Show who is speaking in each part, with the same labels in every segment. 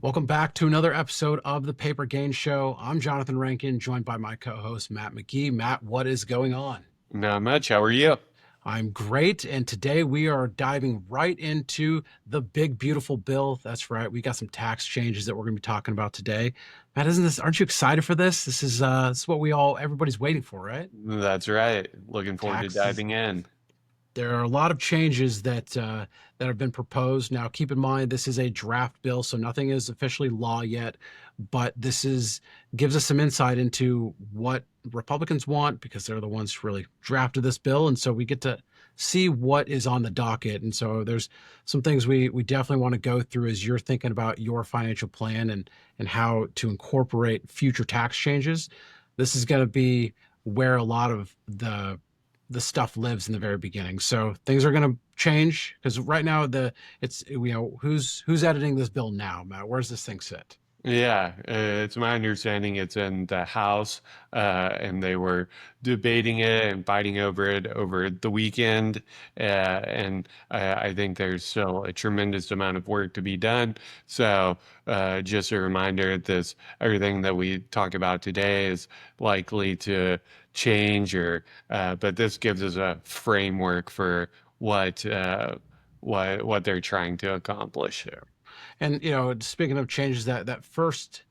Speaker 1: Welcome back to another episode of the Paper Gain Show. I'm Johnathan Rankin, joined by my co-host Matt McGee. Matt, what is going on?
Speaker 2: Not much. How are you?
Speaker 1: I'm great, and today we are diving right into the big, beautiful bill. That's right, we got some tax changes that we're going to be talking about today. Matt, isn't this? Aren't you excited for this? This is what everybody's waiting for, right?
Speaker 2: That's right. Looking forward to
Speaker 1: Taxes.
Speaker 2: diving in.
Speaker 1: There are a lot of changes that have been proposed. Now, keep in mind this is a draft bill, so nothing is officially law yet. But gives us some insight into what Republicans want because they're the ones who really drafted this bill, and so we get to see what is on the docket. And so there's some things we definitely want to go through as you're thinking about your financial plan and how to incorporate future tax changes. This is going to be where a lot of the stuff lives in the very beginning. So things are going to change because right now who's editing this bill now, Matt? Where's this thing sit?
Speaker 2: Yeah, it's my understanding it's in the House, and they were debating it and fighting over it over the weekend. And I think there's still a tremendous amount of work to be done. So, just a reminder, everything that we talk about today is likely to change, but this gives us a framework for what they're trying to accomplish.
Speaker 1: And speaking of changes, the first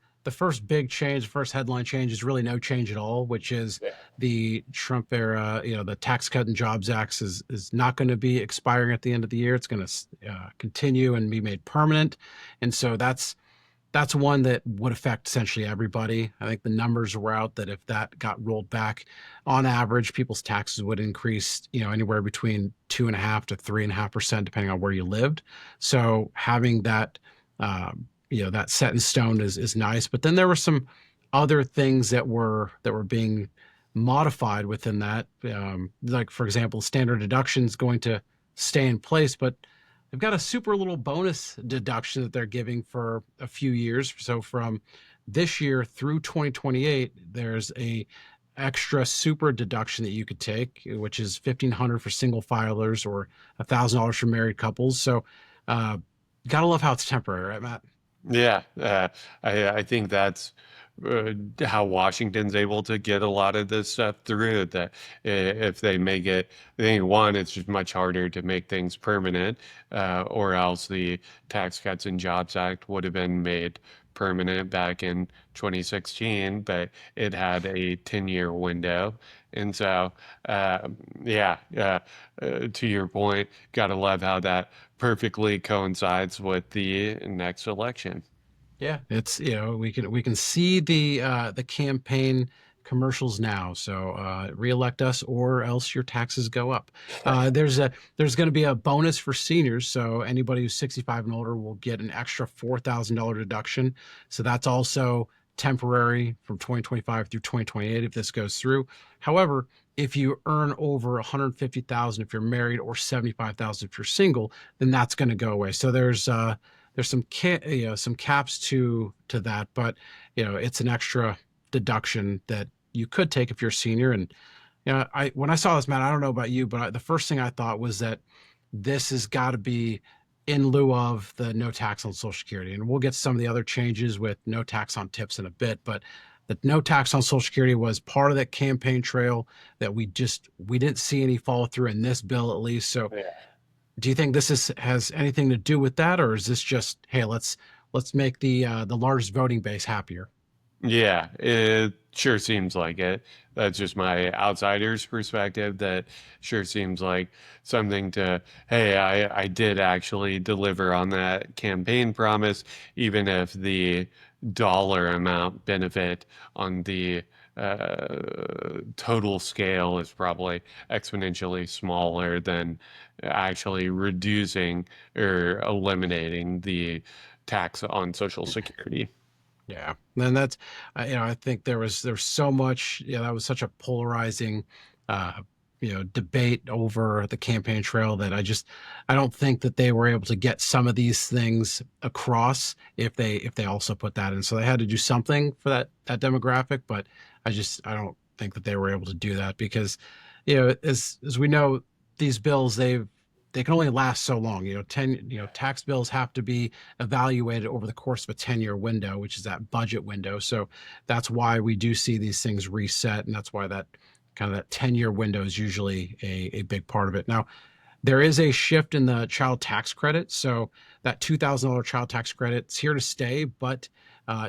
Speaker 1: big change, the first headline change is really no change at all, which is
Speaker 2: Yeah.
Speaker 1: the Trump era. The Tax Cut and Jobs Act is not going to be expiring at the end of the year. It's going to continue and be made permanent, and so that's one that would affect essentially everybody. I think the numbers were out that if that got rolled back, on average, people's taxes would increase, anywhere between 2.5 to 3.5%, depending on where you lived. So having that, that set in stone is nice. But then there were some other things that were being modified within that. Like for example, standard deductions going to stay in place, but they've got a super little bonus deduction that they're giving for a few years. So from this year through 2028, there's a extra super deduction that you could take, which is $1,500 for single filers or $1,000 for married couples. So, uh, gotta love how it's temporary, right, Matt?
Speaker 2: Yeah, I think that's how Washington's able to get a lot of this stuff through. That if they make it, I think one, it's just much harder to make things permanent, or else the Tax Cuts and Jobs Act would have been made permanent back in 2016, but it had a 10-year window. And so, uh, yeah, to your point, gotta love how that perfectly coincides with the next election.
Speaker 1: Yeah, it's we can see the campaign commercials now. So reelect us or else your taxes go up. There's going to be a bonus for seniors. So anybody who's 65 and older will get an extra $4,000 deduction. So that's also temporary from 2025 through 2028 if this goes through. However, if you earn over 150,000 if you're married or 75,000 if you're single, then that's going to go away. So there's some caps to that, but it's an extra deduction that you could take if you're a senior. And I when I saw this, man, I don't know about you, but the first thing I thought was that this has got to be in lieu of the no tax on Social Security, and we'll get some of the other changes with no tax on tips in a bit, but the no tax on Social Security was part of that campaign trail that we didn't see any follow through in this bill at least. So
Speaker 2: Yeah.
Speaker 1: do you think has anything to do with that, or is this just, hey, let's make the largest voting base happier?
Speaker 2: Yeah, it sure seems like it. That's just my outsider's perspective. That sure seems like something to, hey, I did actually deliver on that campaign promise, even if the dollar amount benefit on the total scale is probably exponentially smaller than actually reducing or eliminating the tax on Social Security.
Speaker 1: Yeah, and that's I think there's so much. That was such a polarizing uh, debate over the campaign trail that I don't think that they were able to get some of these things across if they also put that in. So they had to do something for that demographic, but I don't think that they were able to do that because as we know, these bills, they can only last so long. 10, tax bills have to be evaluated over the course of a 10-year window, which is that budget window. So that's why we do see these things reset. And that's why that kind of that 10-year window is usually a big part of it. Now, there is a shift in the child tax credit. So that $2,000 child tax credit is here to stay, but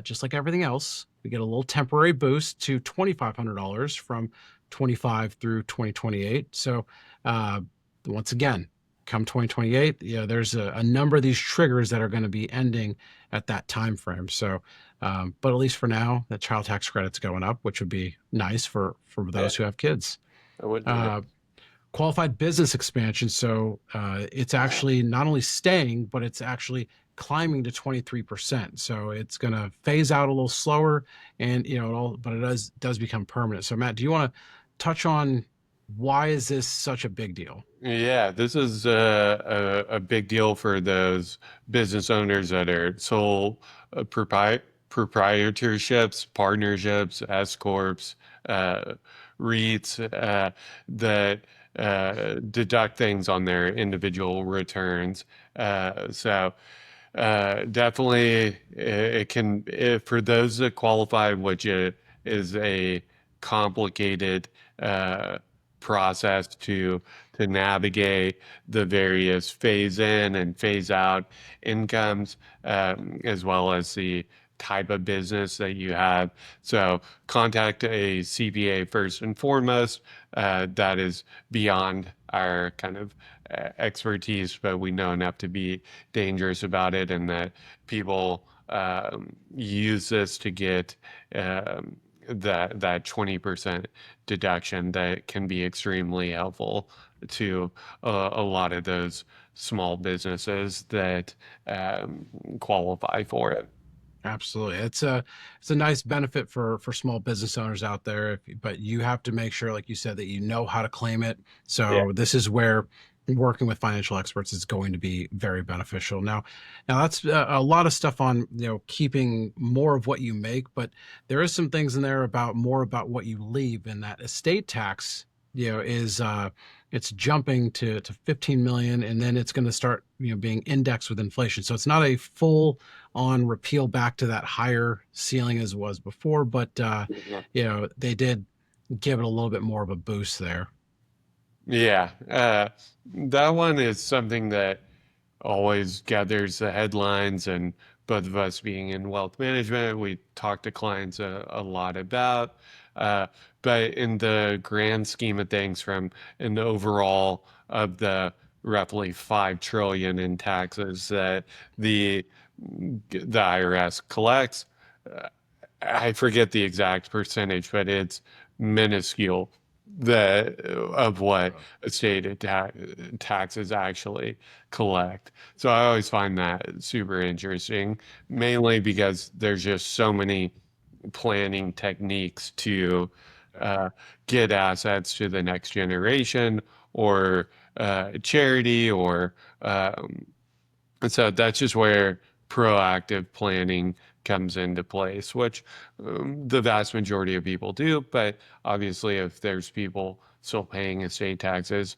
Speaker 1: just like everything else, we get a little temporary boost to $2,500 from 25 through 2028. So uh, once again, come 2028, there's a number of these triggers that are going to be ending at that time frame. So, but at least for now, the child tax credit's going up, which would be nice for
Speaker 2: Yeah,
Speaker 1: those who have kids.
Speaker 2: that would be
Speaker 1: Uh,
Speaker 2: nice.
Speaker 1: Qualified business expansion. So it's actually not only staying, but it's actually climbing to 23%. So it's going to phase out a little slower, and but it does become permanent. So Matt, do you want to touch on why is this such a big deal?
Speaker 2: Yeah, this is a big deal for those business owners that are sole proprietorships, partnerships, S corps, uh, REITs that deduct things on their individual returns. Definitely, it can, for those that qualify, which it is a complicated process to navigate the various phase in and phase out incomes, as well as the type of business that you have. So contact a CPA first and foremost. That is beyond our kind of expertise, but we know enough to be dangerous about it, and that people use this to get that 20% deduction that can be extremely helpful to a lot of those small businesses that qualify for it.
Speaker 1: Absolutely. It's a nice benefit for small business owners out there, but you have to make sure, like you said, that you know how to claim it.
Speaker 2: Yeah.
Speaker 1: So this is where working with financial experts is going to be very beneficial. Now that's a lot of stuff on, keeping more of what you make, but there is some things in there about more about what you leave, and that estate tax, is it's jumping to 15 million, and then it's going to start, being indexed with inflation. So it's not a full on repeal back to that higher ceiling as was before, but they did give it a little bit more of a boost there.
Speaker 2: Yeah, that one is something that always gathers the headlines, and both of us being in wealth management, we talk to clients a lot about. Uh, but in the grand scheme of things, from in the overall of the roughly 5 trillion in taxes that the the IRS collects, uh, I forget the exact percentage, but it's minuscule that of what state taxes actually collect. So I always find that super interesting, mainly because there's just so many planning techniques to uh, get assets to the next generation or charity or and so that's just where proactive planning comes into place, which the vast majority of people do. But obviously, if there's people still paying estate taxes,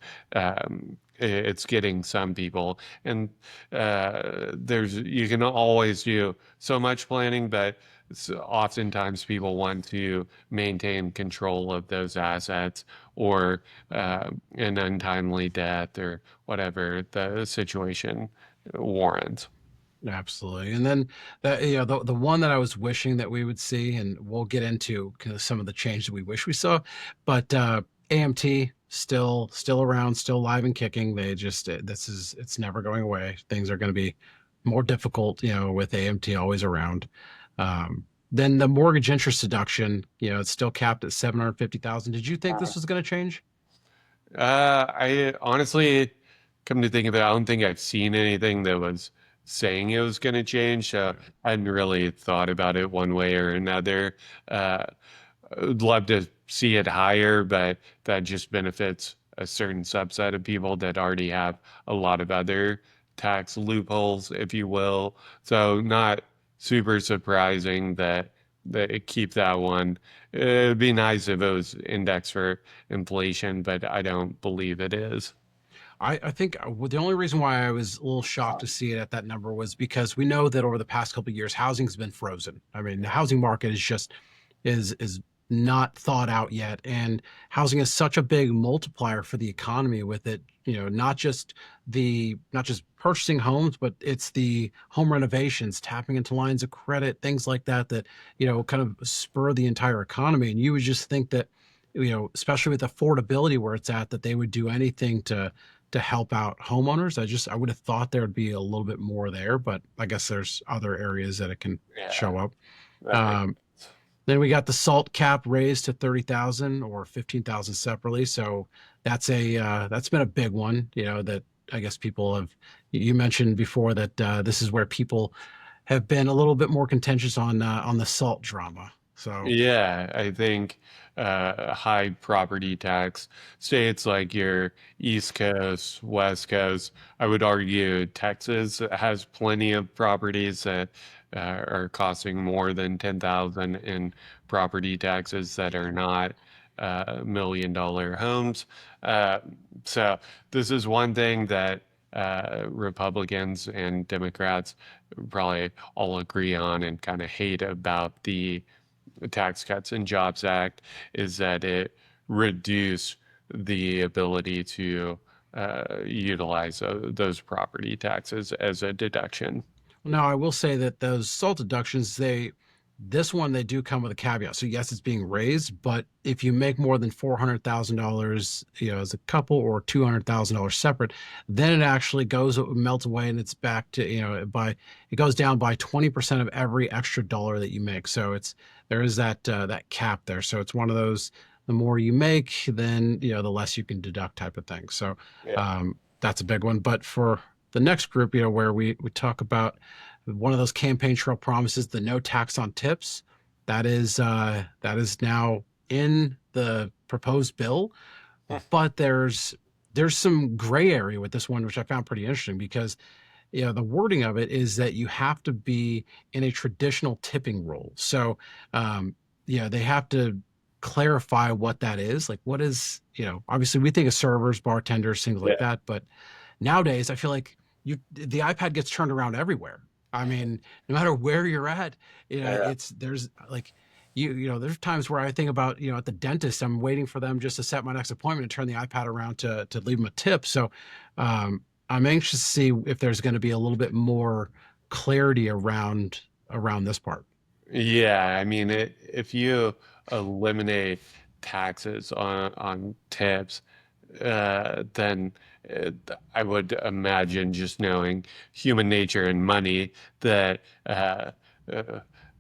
Speaker 2: it's getting some people. And you can always do so much planning, but oftentimes people want to maintain control of those assets or an untimely death or whatever the situation warrants.
Speaker 1: Absolutely. And then the one that I was wishing that we would see, and we'll get into kind of some of the change that we wish we saw, but AMT still around, still live and kicking. They just it's never going away. Things are going to be more difficult, with AMT always around. Then the mortgage interest deduction, it's still capped at 750,000. Did you think this was going to change?
Speaker 2: I honestly, come to think of it, I don't think I've seen anything that was saying it was going to change. So I hadn't really thought about it one way or another. Uh, I'd love to see it higher, but that just benefits a certain subset of people that already have a lot of other tax loopholes, if you will. So not super surprising that it keep that one. It'd be nice if it was indexed for inflation, but I don't believe it is.
Speaker 1: I think the only reason why I was a little shocked to see it at that number was because we know that over the past couple of years, housing's been frozen. I mean, the housing market is just is not thought out yet, and housing is such a big multiplier for the economy with it. Not just purchasing homes, but it's the home renovations, tapping into lines of credit, things like that that kind of spur the entire economy. And you would just think that especially with affordability where it's at, that they would do anything to help out homeowners. I would have thought there would be a little bit more there, but I guess there's other areas that it can
Speaker 2: Yeah,
Speaker 1: show up.
Speaker 2: that makes
Speaker 1: Um, then we got the salt cap raised to 30,000 or 15,000 separately. So that's been a big one, that I guess people have. You mentioned before that this is where people have been a little bit more contentious on the salt drama. So
Speaker 2: Yeah, I think high property tax states like your East Coast, West Coast, I would argue Texas has plenty of properties that are costing more than 10,000 in property taxes that are not $1 million homes. Uh, so this is one thing that Republicans and Democrats probably all agree on and kind of hate about the Tax Cuts and Jobs Act is that it reduced the ability to utilize those property taxes as a deduction.
Speaker 1: now I will say that those salt deductions, this one they do come with a caveat. So yes, it's being raised, but if you make more than $400,000, as a couple or $200,000 separate, then it actually melts away and it's back to it goes down by 20% of every extra dollar that you make. So there is that cap there. So it's one of those. The more you make, then the less you can deduct type of thing. So
Speaker 2: Yeah.
Speaker 1: that's a big one. But for the next group, where we talk about one of those campaign trail promises, the no tax on tips, that is now in the proposed bill. But there's some gray area with this one, which I found pretty interesting because the wording of it is that you have to be in a traditional tipping role. So they have to clarify what that is. Like what is, obviously we think of servers, bartenders, things like
Speaker 2: Yeah.
Speaker 1: that, but nowadays I feel like the iPad gets turned around everywhere. I mean, no matter where you're at,
Speaker 2: Yeah.
Speaker 1: there's like there's times where I think about, at the dentist, I'm waiting for them just to set my next appointment and turn the iPad around to leave them a tip. So I'm anxious to see if there's going to be a little bit more clarity around this part.
Speaker 2: Yeah, I mean, if you eliminate taxes on tips, then uh, I would imagine, just knowing human nature and money, that uh,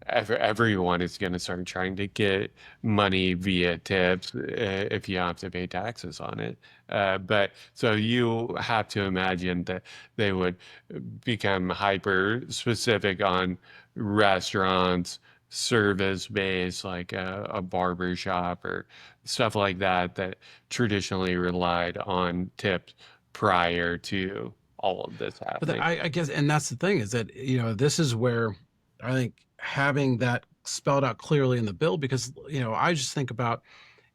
Speaker 2: everyone is going to start trying to get money via tips if you have to pay taxes on it. But so you have to imagine that they would become hyper specific on restaurants, service based, like a barber shop or stuff like that, that traditionally relied on tips prior to all of this
Speaker 1: But
Speaker 2: happening.
Speaker 1: I guess, and that's the thing is that, this is where I think having that spelled out clearly in the bill, because, I just think about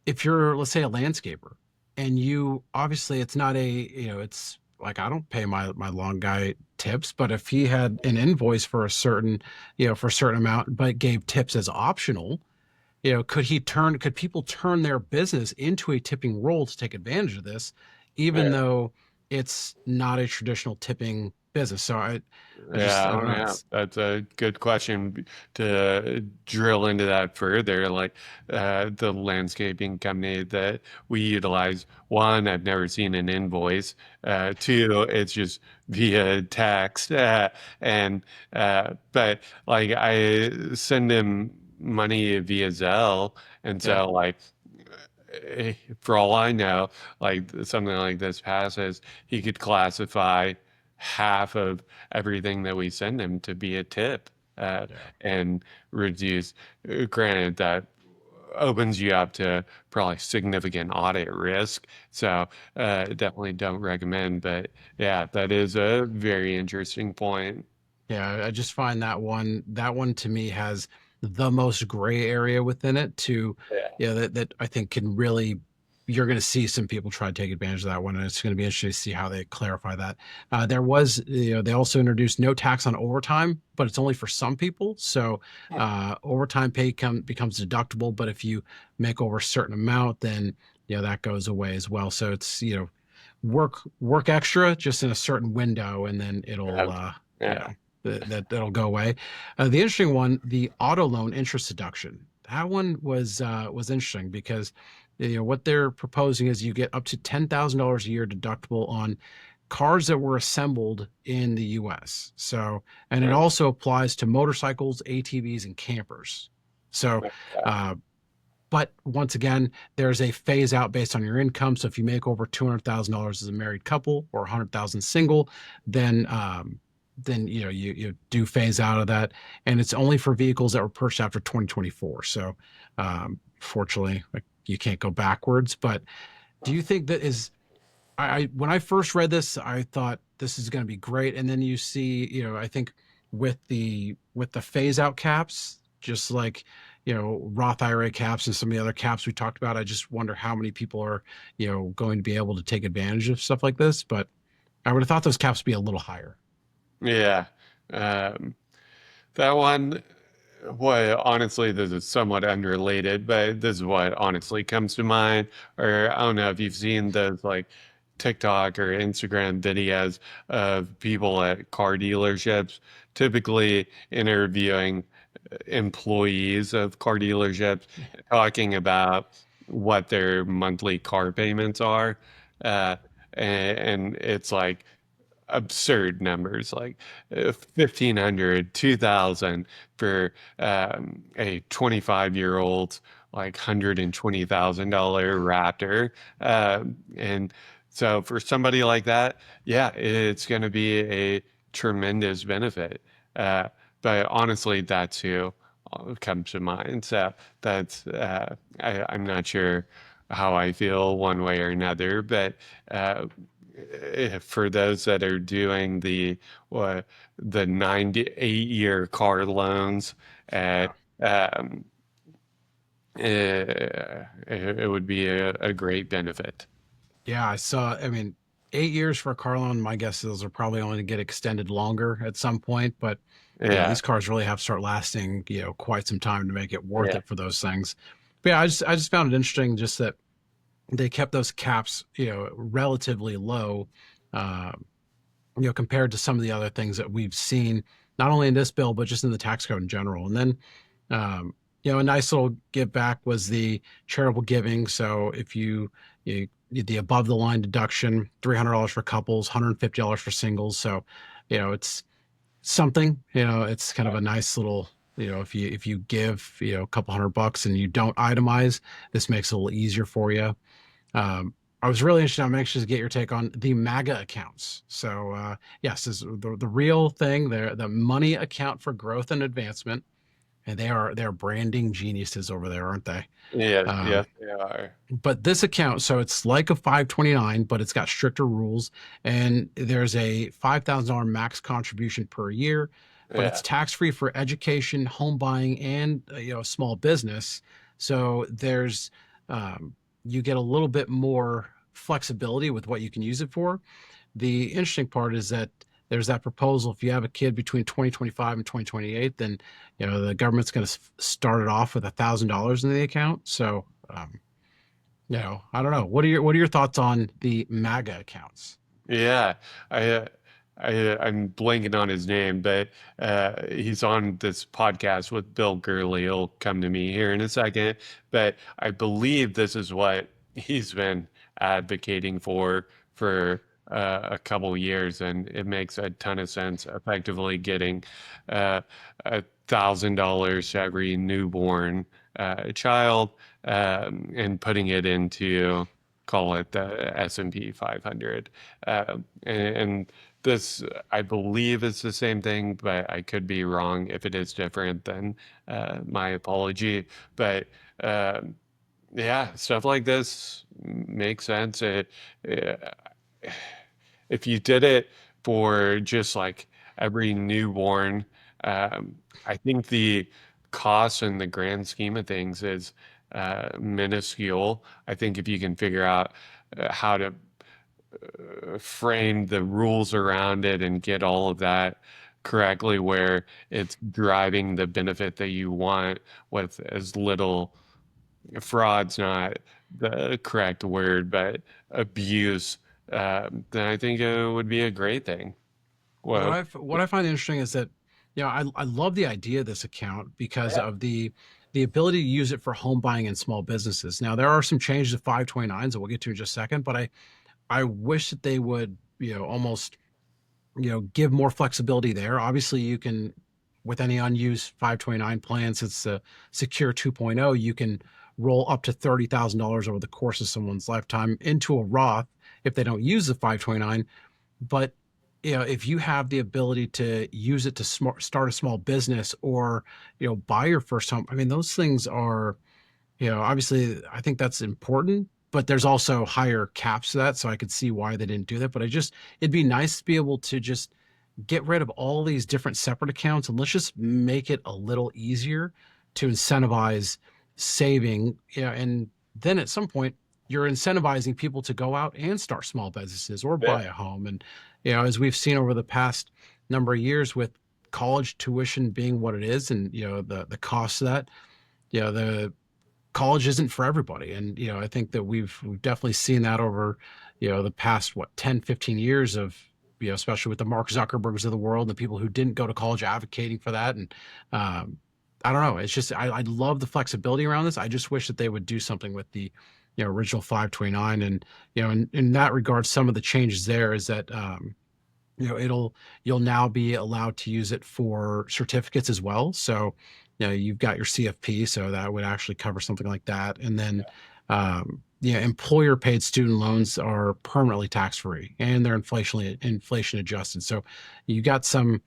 Speaker 1: if you're, let's say, a landscaper and you obviously it's not it's like I don't pay my lawn guy tips, but if he had an invoice for a certain amount, but gave tips as optional, could people turn their business into a tipping role to take advantage of this, even though it's not a traditional tipping business? So I don't know.
Speaker 2: Yeah, that's a good question to drill into that further. Like the landscaping company that we utilize, one, I've never seen an invoice. Two, it's just via text. But like I send him money via Zelle, and
Speaker 1: Yeah.
Speaker 2: so like for all I know, like something like this passes, he could classify half of everything that we send him to be a tip,
Speaker 1: Yeah.
Speaker 2: and reduce. Granted, that opens you up to probably significant audit risk. So definitely don't recommend. But yeah, that is a very interesting point.
Speaker 1: Yeah, I just find that one to me has the most gray area within it to,
Speaker 2: Yeah.
Speaker 1: that I think can really you're going to see some people try to take advantage of that one, and it's going to be interesting to see how they clarify that. There was, they also introduced no tax on overtime, but it's only for some people. So overtime pay becomes deductible, but if you make over a certain amount, then that goes away as well. So it's work extra just in a certain window, and then it'll
Speaker 2: Yeah. Yeah.
Speaker 1: that'll go away. The interesting one, the auto loan interest deduction. That one was interesting because what they're proposing is you get up to $10,000 a year deductible on cars that were assembled in the U.S. So, and it
Speaker 2: Yeah.
Speaker 1: also applies to motorcycles, ATVs, and campers. So,
Speaker 2: Yeah.
Speaker 1: uh, but once again, there's a phase out based on your income. So if you make over $200,000 as a married couple or 100,000 single, then you do phase out of that, and it's only for vehicles that were purchased after 2024. So fortunately, like, you can't go backwards. But do you think that is when I first read this, I thought this is going to be great, and then you see, I think with the phase out caps, just like Roth IRA caps and some of the other caps we talked about, I just wonder how many people are going to be able to take advantage of stuff like this. But I would have thought those caps would be a little higher.
Speaker 2: Yeah. Um, that one, well, honestly, this is somewhat unrelated, but this is what honestly comes to mind. Or I don't know if you've seen those like TikTok or Instagram videos of people at car dealerships, typically interviewing employees of car dealerships, talking about what their monthly car payments are. Uh, and it's like absurd numbers like 1,500 for a 25-year-old like $120,000 Raptor. And so for somebody like that, yeah, it's going to be a tremendous benefit. uh, but honestly, that's who comes to mind. So that's I'm not sure how I feel one way or another, but uh, for those that are doing what the 98-year car loans
Speaker 1: Yeah.
Speaker 2: at it would be a great benefit.
Speaker 1: Yeah, I saw. I mean, 8 years for a car loan. My guess is those are probably only to get extended longer at some point. But
Speaker 2: Yeah,
Speaker 1: these cars really have to start lasting, quite some time to make it worth
Speaker 2: yeah,
Speaker 1: it for those things. But yeah, I just found it interesting just that they kept those caps, relatively low, uh, compared to some of the other things that we've seen, not only in this bill but just in the tax code in general. And then, a nice little give back was the charitable giving. So if you the above the line deduction, $300 for couples, $150 for singles. So, it's something. It's kind of a nice little. If you give a couple $100 and you don't itemize, this makes it a little easier for you. I was really interested. I'm anxious to get your take on the MAGA accounts. So, yes, this is the real thing. They're the money account for growth and advancement, and they're branding geniuses over there, aren't they?
Speaker 2: yeah,
Speaker 1: Um,
Speaker 2: yes, they are.
Speaker 1: but this account, so it's like a 529, but it's got stricter rules, and there's a $5,000 max contribution per year, but
Speaker 2: Yeah,
Speaker 1: it's tax free for education, home buying, and small business. So there's you get a little bit more flexibility with what you can use it for. The interesting part is that there's that proposal. If you have a kid between 2025 and 2028, then the government's going to start it off with $1,000 in the account. So I don't know. What are your thoughts on the MAGA accounts?
Speaker 2: yeah. I, I'm blanking on his name, but he's on this podcast with Bill Gurley. He'll come to me here in a second, but I believe this is what he's been advocating for a couple years, and it makes a ton of sense. Effectively, getting $1,000 every newborn child, and putting it into, call it the S&P 500. And this, I believe, is the same thing, but I could be wrong. If it is different, then my apology. But yeah, stuff like this makes sense. If you did it for just like every newborn, I think the cost in the grand scheme of things is minuscule. I think if you can figure out how to frame the rules around it and get all of that correctly where it's driving the benefit that you want with as little fraud's not the correct word, but abuse, then I think it would be a great thing. Well,
Speaker 1: What I find interesting is that, I love the idea of this account because
Speaker 2: yeah,
Speaker 1: of the ability to use it for home buying and small businesses. Now there are some changes to 529s that we'll get to in just a second, but I wish that they would, almost, give more flexibility there. Obviously, you can, with any unused 529 plans, it's a secure 2.0, you can roll up to $30,000 over the course of someone's lifetime into a Roth if they don't use the 529. But if you have the ability to use it to start a small business or buy your first home, I mean, those things are, obviously, I think that's important, but there's also higher caps to that. So I could see why they didn't do that. But it'd be nice to be able to just get rid of all these different separate accounts and let's just make it a little easier to incentivize saving. And then at some point, you're incentivizing people to go out and start small businesses or
Speaker 2: yeah,
Speaker 1: buy a home. And, as we've seen over the past number of years with college tuition being what it is and, the cost of that, the college isn't for everybody. And, I think that we've definitely seen that over, the past, 10, 15 years of, especially with the Mark Zuckerbergs of the world and the people who didn't go to college advocating for that. And I don't know. It's just, I love the flexibility around this. I just wish that they would do something with the, original 529. And, in that regard, some of the changes there is that, you'll now be allowed to use it for certificates as well. So, you've got your CFP, so that would actually cover something like that. And then, employer paid student loans are permanently tax free and they're inflation adjusted. So you got some,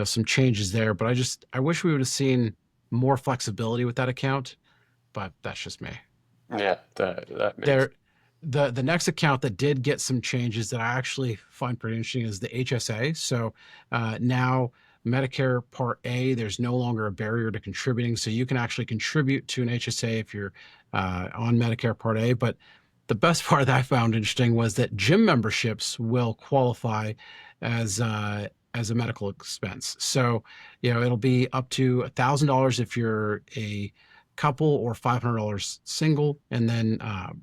Speaker 1: some changes there, but I wish we would have seen more flexibility with that account, but that's just me.
Speaker 2: yeah, that makes
Speaker 1: There, the next account that did get some changes that I actually find pretty interesting is the HSA. So now Medicare Part A, there's no longer a barrier to contributing, so you can actually contribute to an HSA if you're on Medicare Part A. But the best part that I found interesting was that gym memberships will qualify as a medical expense. So it'll be up to $1,000 if you're a couple or $500 single. And then,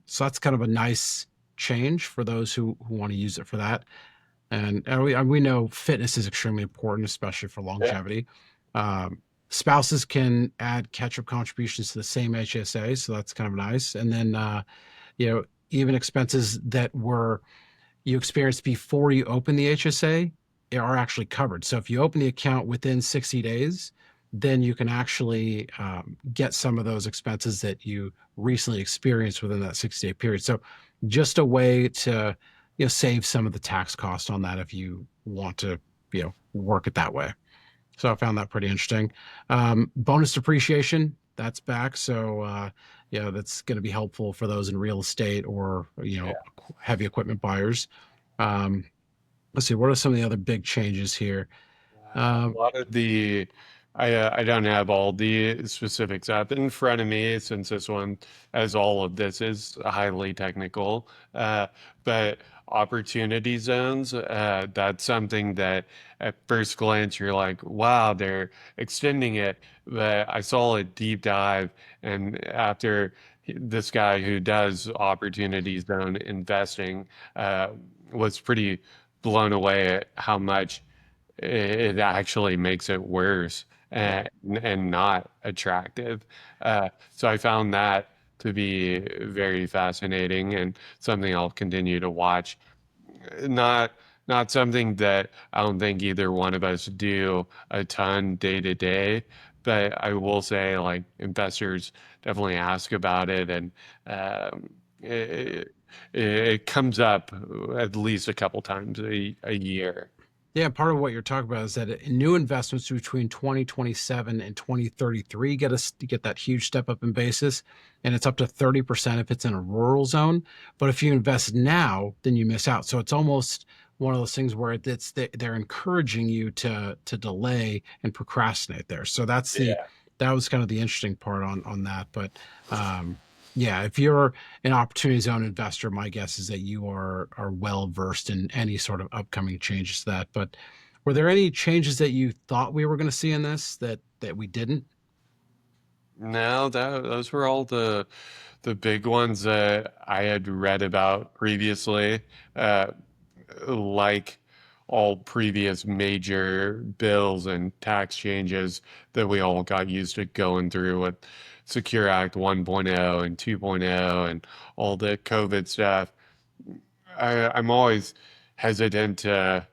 Speaker 1: so that's kind of a nice change for those who want to use it for that. And we know fitness is extremely important, especially for
Speaker 2: yeah,
Speaker 1: longevity. Spouses can add catch-up contributions to the same HSA, so that's kind of nice. And then, even expenses that were you experienced before you open the HSA are actually covered. So if you open the account within 60 days, then you can actually get some of those expenses that you recently experienced within that 60-day period. So just a way to save some of the tax cost on that if you want to work it that way. So I found that pretty interesting. Bonus depreciation, that's back. So that's going to be helpful for those in real estate or
Speaker 2: yeah.
Speaker 1: heavy equipment buyers. Um, let's see, what are some of the other big changes here?
Speaker 2: A
Speaker 1: Um,
Speaker 2: lot of the, I don't have all the specifics up in front of me since this one, as all of this is highly technical. But opportunity zones, that's something that at first glance you're like, wow, they're extending it. But I saw a deep dive, and after this guy who does opportunity zone investing, was pretty blown away at how much it actually makes it worse
Speaker 1: yeah.
Speaker 2: and not attractive. So I found that to be very fascinating and something I'll continue to watch. Not not something that I don't think either one of us do a ton day to day, but I will say like investors definitely ask about it and it, it comes up at least a couple times a year.
Speaker 1: Yeah, part of what you're talking about is that new investments between 2027 and 2033 get that huge step up in basis, and it's up to 30% if it's in a rural zone. But if you invest now, then you miss out. So it's almost one of those things where they're encouraging you to delay and procrastinate there. So that's the
Speaker 2: Yeah.
Speaker 1: that was kind of the interesting part on that. But um, yeah, if you're an opportunity zone investor, my guess is that you are well versed in any sort of upcoming changes to that. But were there any changes that you thought we were going to see in this that we didn't?
Speaker 2: No, those were all the big ones that I had read about previously. Uh, like all previous major bills and tax changes that we all got used to going through with Secure Act 1.0 and 2.0 and all the COVID stuff. I'm always hesitant to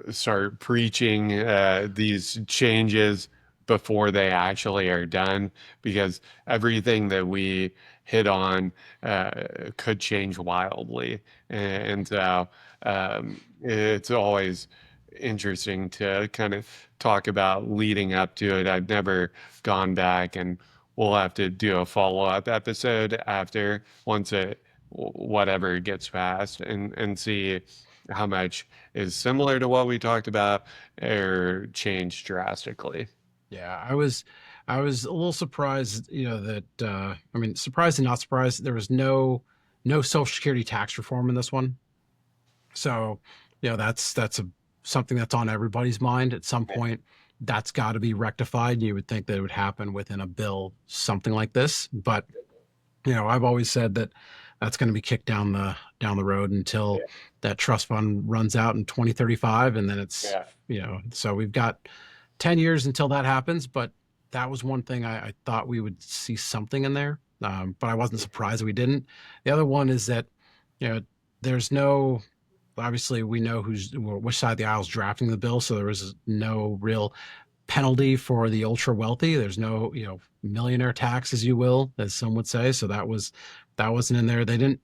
Speaker 2: start preaching these changes before they actually are done because everything that we hit on could change wildly. And so it's always interesting to kind of talk about leading up to it. I've never gone back, and we'll have to do a follow-up episode after once it whatever gets passed and see how much is similar to what we talked about or changed drastically.
Speaker 1: Yeah, I was a little surprised, that I mean, surprised and not surprised. There was no Social Security tax reform in this one. So, that's something that's on everybody's mind at some point. That's got to be rectified. You would think that it would happen within a bill, something like this. But I've always said that that's going to be kicked down the road until
Speaker 2: Yeah.
Speaker 1: that trust fund runs out in 2035, and then it's
Speaker 2: Yeah.
Speaker 1: so we've got 10 years until that happens. But that was one thing I thought we would see something in there, but I wasn't surprised we didn't. The other one is that you know there's no obviously we know which side of the aisle is drafting the bill, so there was no real penalty for the ultra wealthy. There's no, millionaire tax, as you will, as some would say. So that wasn't in there. They didn't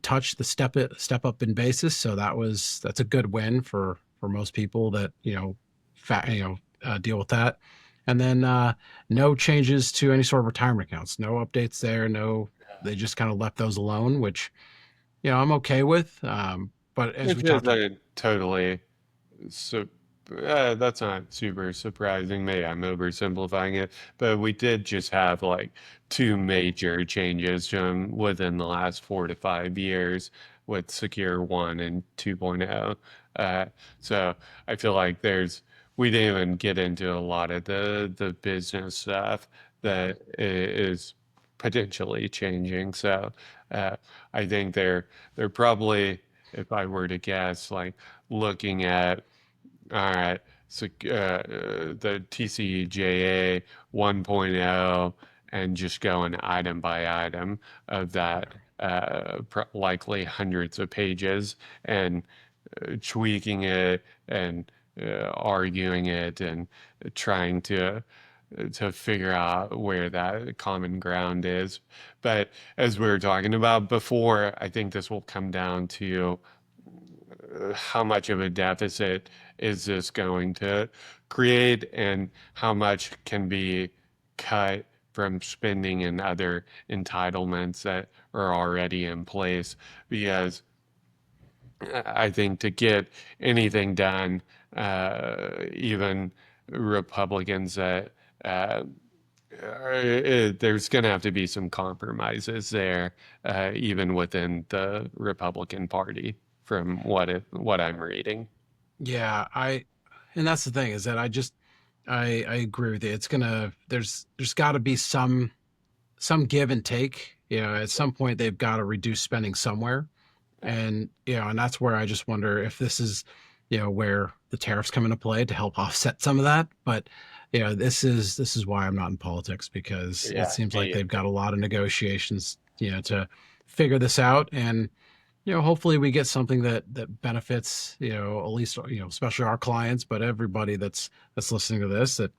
Speaker 1: touch the step up in basis. So that's a good win for most people that deal with that. And then no changes to any sort of retirement accounts. No updates there. No, they just kind of left those alone, which I'm okay with. But as we
Speaker 2: Which is
Speaker 1: talked about,
Speaker 2: totally so that's not super surprising. Maybe I'm oversimplifying it, but we did just have like two major changes from within the last 4 to 5 years with Secure 1 and 2.0. Uh, so I feel like we didn't even get into a lot of the business stuff that is potentially changing. So uh, I think they're probably, if I were to guess, like looking at all right. So the TCJA 1.0 and just going item by item of that, likely hundreds of pages and tweaking it and arguing it and trying to figure out where that common ground is. But as we were talking about before, I think this will come down to how much of a deficit is this going to create and how much can be cut from spending and other entitlements that are already in place because I think to get anything done, even Republicans that there's going to have to be some compromises there, even within the Republican Party, from what I'm reading.
Speaker 1: yeah, and that's the thing is that I agree with you. There's got to be some give and take. At some point they've got to reduce spending somewhere, and and that's where I just wonder if this is, where the tariffs come into play to help offset some of that. But this is why I'm not in politics, because it
Speaker 2: Yeah,
Speaker 1: seems like
Speaker 2: me
Speaker 1: they've got
Speaker 2: either.
Speaker 1: a lot of negotiations, to figure this out, and hopefully we get something that benefits, at least, especially our clients, but everybody that's listening to this, that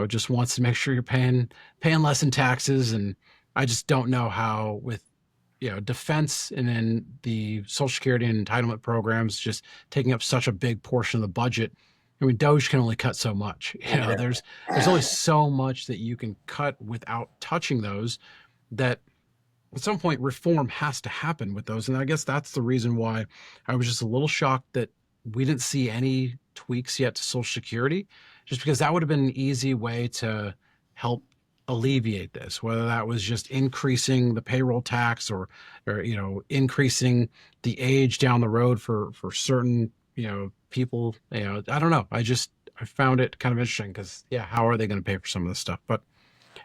Speaker 1: just wants to make sure you're paying less in taxes. And I just don't know how, with defense and then the Social Security and entitlement programs just taking up such a big portion of the budget. I mean, Doge can only cut so much. There's only so much that you can cut without touching those. That at some point reform has to happen with those, and I guess that's the reason why I was just a little shocked that we didn't see any tweaks yet to Social Security. just because that would have been an easy way to help alleviate this, whether that was just increasing the payroll tax or increasing the age down the road for certain people. I don't know. I found it kind of interesting because yeah, how are they going to pay for some of this stuff? But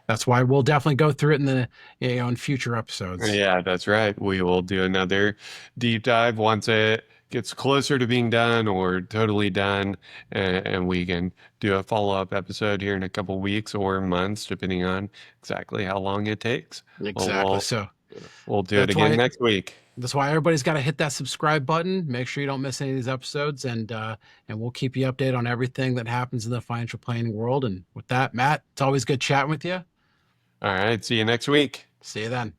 Speaker 1: that's why we'll definitely go through it in the in future episodes.
Speaker 2: Yeah, that's right. We will do another deep dive once it gets closer to being done or totally done, and we can do a follow-up episode here in a couple weeks or months, depending on exactly how long it takes. Well,
Speaker 1: Exactly. So
Speaker 2: we'll do it
Speaker 1: that's
Speaker 2: again
Speaker 1: why
Speaker 2: next week.
Speaker 1: that's why everybody's got to hit that subscribe button. Make sure you don't miss any of these episodes, and we'll keep you updated on everything that happens in the financial planning world. And with that, Matt, it's always good chatting with you.
Speaker 2: All right, see you next week.
Speaker 1: See you then.